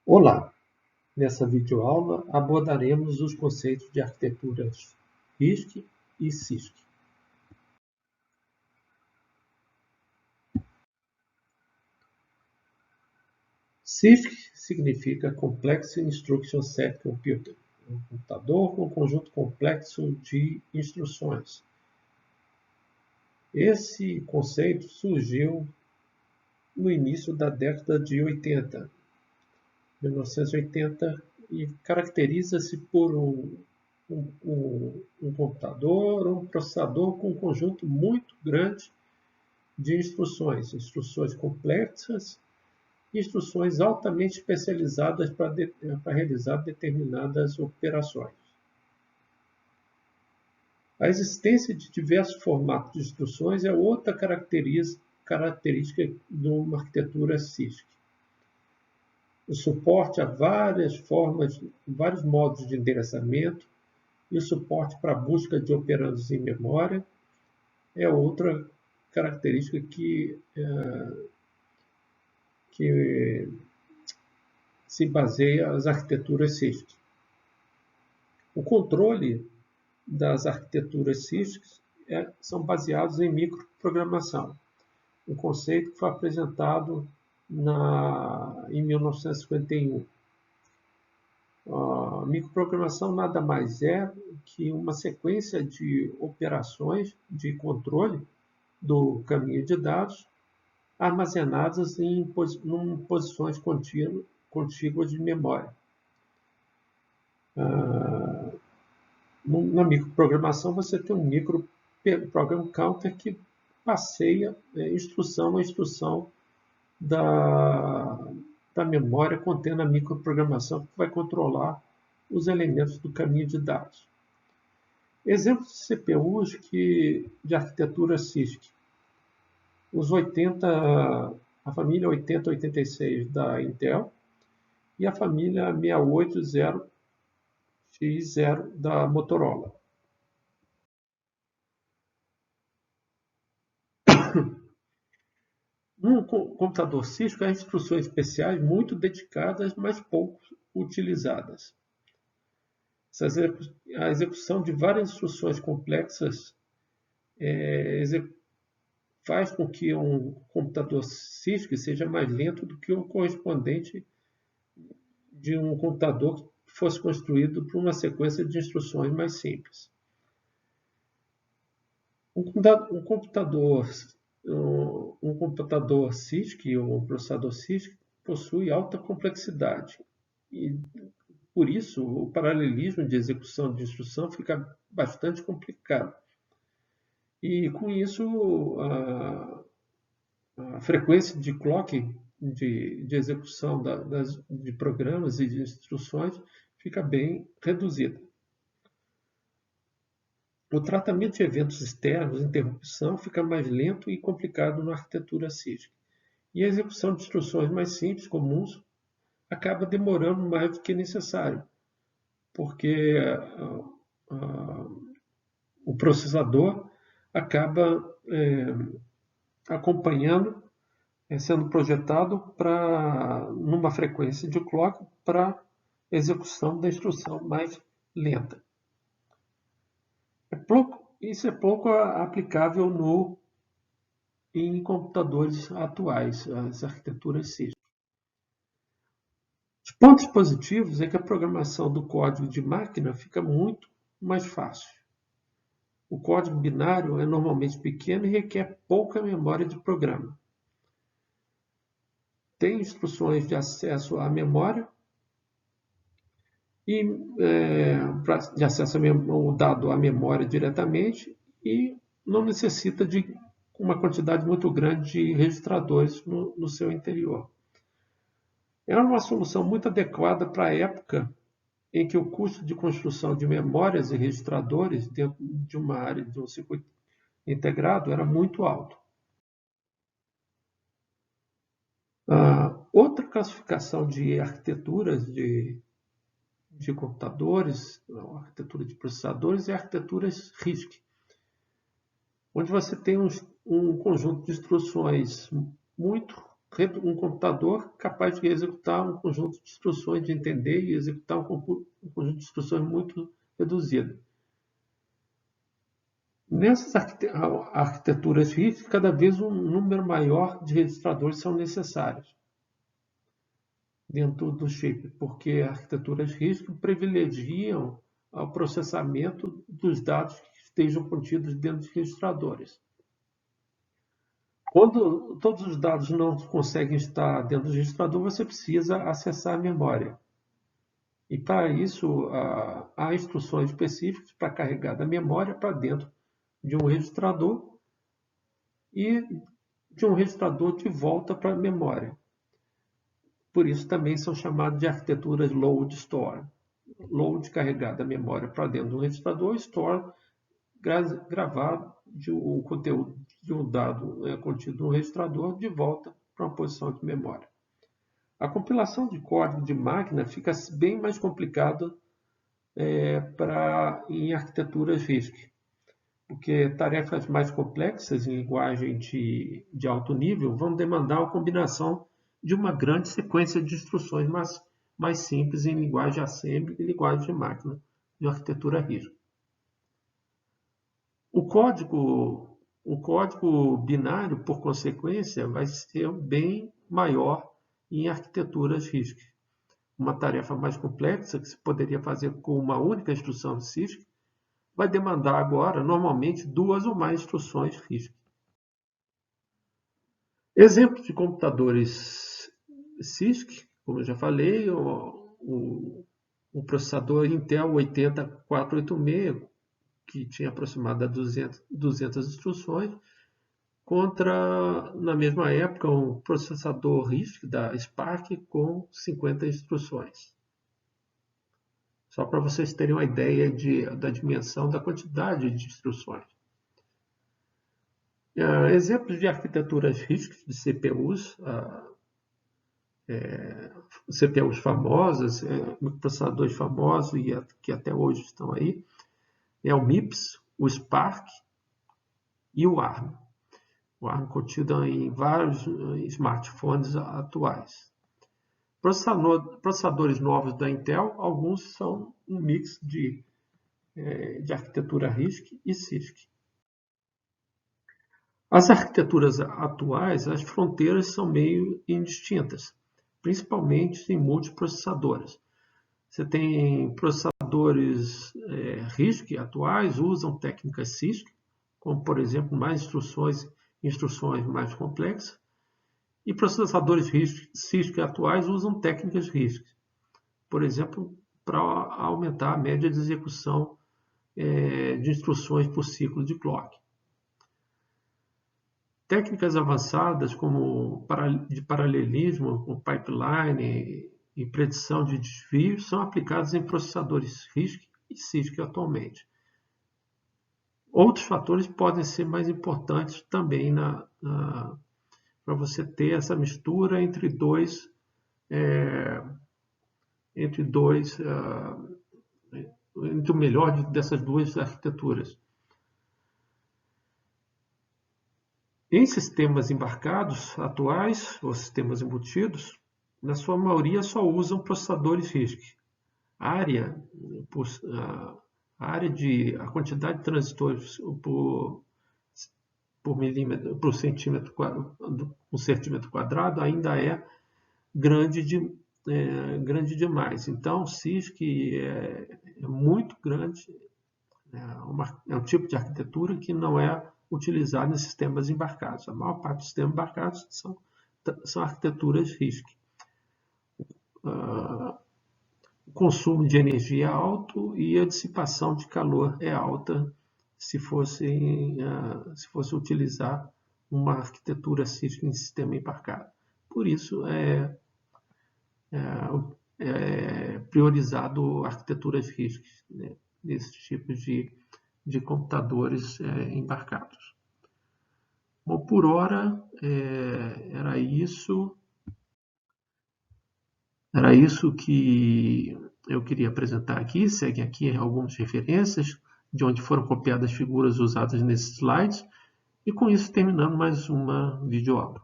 Olá! Nessa videoaula abordaremos os conceitos de arquiteturas RISC e CISC. CISC significa Complex Instruction Set Computer, um computador com um conjunto complexo de instruções. Esse conceito surgiu no início da década de 1980, e caracteriza-se por um computador, um processador com um conjunto muito grande de instruções complexas, instruções altamente especializadas para realizar determinadas operações. A existência de diversos formatos de instruções é outra característica de uma arquitetura CISC. O suporte a vários modos de endereçamento e o suporte para a busca de operandos em memória é outra característica que se baseia nas arquiteturas CISC. O controle das arquiteturas CISC são baseados em microprogramação, um conceito que foi apresentado em 1951. A microprogramação nada mais é que uma sequência de operações de controle do caminho de dados armazenadas em posições contíguas de memória. Na microprogramação, você tem um microprogram counter que passeia instrução a instrução da memória contendo a microprogramação, que vai controlar os elementos do caminho de dados. Exemplos de CPUs de arquitetura CISC. A família 8086 da Intel e a família 680X0 da Motorola. Num computador CISC, há instruções especiais muito dedicadas, mas pouco utilizadas. A execução de várias instruções complexas faz com que um computador CISC seja mais lento do que o correspondente de um computador que fosse construído por uma sequência de instruções mais simples. Um computador CISC ou um processador CISC possui alta complexidade e, por isso, o paralelismo de execução de instrução fica bastante complicado. E, com isso, a frequência de clock, de execução de programas e de instruções, fica bem reduzida. O tratamento de eventos externos, interrupção, fica mais lento e complicado na arquitetura CISC. E a execução de instruções mais simples, comuns, acaba demorando mais do que necessário, porque o processador acaba acompanhando, sendo projetado numa frequência de clock para execução da instrução mais lenta. Isso é pouco aplicável em computadores atuais, as arquiteturas CISC. Os pontos positivos é que a programação do código de máquina fica muito mais fácil. O código binário é normalmente pequeno e requer pouca memória de programa. Tem instruções de acesso à memória e de acesso ao dado à memória diretamente, e não necessita de uma quantidade muito grande de registradores no seu interior. É uma solução muito adequada para a época em que o custo de construção de memórias e registradores dentro de uma área de um circuito integrado era muito alto. Outra classificação de arquiteturas de computadores, a arquitetura de processadores, é a arquitetura RISC, onde você tem um conjunto de instruções muito um computador capaz de executar um conjunto de instruções, de entender e executar um conjunto de instruções muito reduzido. Nessas arquiteturas RISC, cada vez um número maior de registradores são necessários dentro do chip, porque arquiteturas RISC privilegiam o processamento dos dados que estejam contidos dentro de registradores. Quando todos os dados não conseguem estar dentro do registrador, você precisa acessar a memória. E para isso, há instruções específicas para carregar da memória para dentro de um registrador e de um registrador de volta para a memória. Por isso também são chamados de arquiteturas load store. Load carregar da memória para dentro do registrador, store gravar o conteúdo de um dado contido no registrador de volta para uma posição de memória. A compilação de código de máquina fica bem mais complicada em arquiteturas RISC, porque tarefas mais complexas em linguagem de alto nível vão demandar a combinação de uma grande sequência de instruções mais simples em linguagem assembly e linguagem de máquina de arquitetura RISC. O código binário, por consequência, vai ser bem maior em arquiteturas RISC. Uma tarefa mais complexa, que se poderia fazer com uma única instrução de CISC, vai demandar agora, normalmente, 2 ou mais instruções RISC. Exemplos de computadores CISC, como eu já falei, o processador Intel 80486, que tinha aproximadamente 200 instruções, contra, na mesma época, um processador RISC da Spark com 50 instruções. Só para vocês terem uma ideia da dimensão da quantidade de instruções. Exemplos de arquiteturas RISC de CPUs, CPUs famosas, processadores famosos e que até hoje estão aí, é o MIPS, o Spark e o ARM. O ARM contido em vários smartphones atuais. Processadores novos da Intel, alguns são um mix de arquitetura RISC e CISC. As arquiteturas atuais, as fronteiras são meio indistintas, principalmente em multiprocessadores. Você tem processadores RISC atuais, usam técnicas CISC, como, por exemplo, mais instruções mais complexas, e processadores CISC atuais usam técnicas RISC, por exemplo, para aumentar a média de execução de instruções por ciclo de clock. Técnicas avançadas como de paralelismo, como pipeline e predição de desvios são aplicadas em processadores RISC e CISC atualmente. Outros fatores podem ser mais importantes também para você ter essa mistura entre o melhor dessas duas arquiteturas. Em sistemas embarcados atuais, ou sistemas embutidos, na sua maioria só usam processadores RISC. A quantidade de transistores por centímetro quadrado ainda é grande demais. Então, o CISC é muito grande, é um tipo de arquitetura que não é utilizado em sistemas embarcados. A maior parte dos sistemas embarcados são arquiteturas RISC. O consumo de energia é alto e a dissipação de calor é alta se fosse utilizar uma arquitetura CISC em sistema embarcado. Por isso, é priorizado arquiteturas RISC, né, nesses tipos de computadores embarcados. Bom, por hora, era isso. Era isso que eu queria apresentar aqui. Segue aqui algumas referências de onde foram copiadas as figuras usadas nesses slides. E com isso terminamos mais uma videoaula.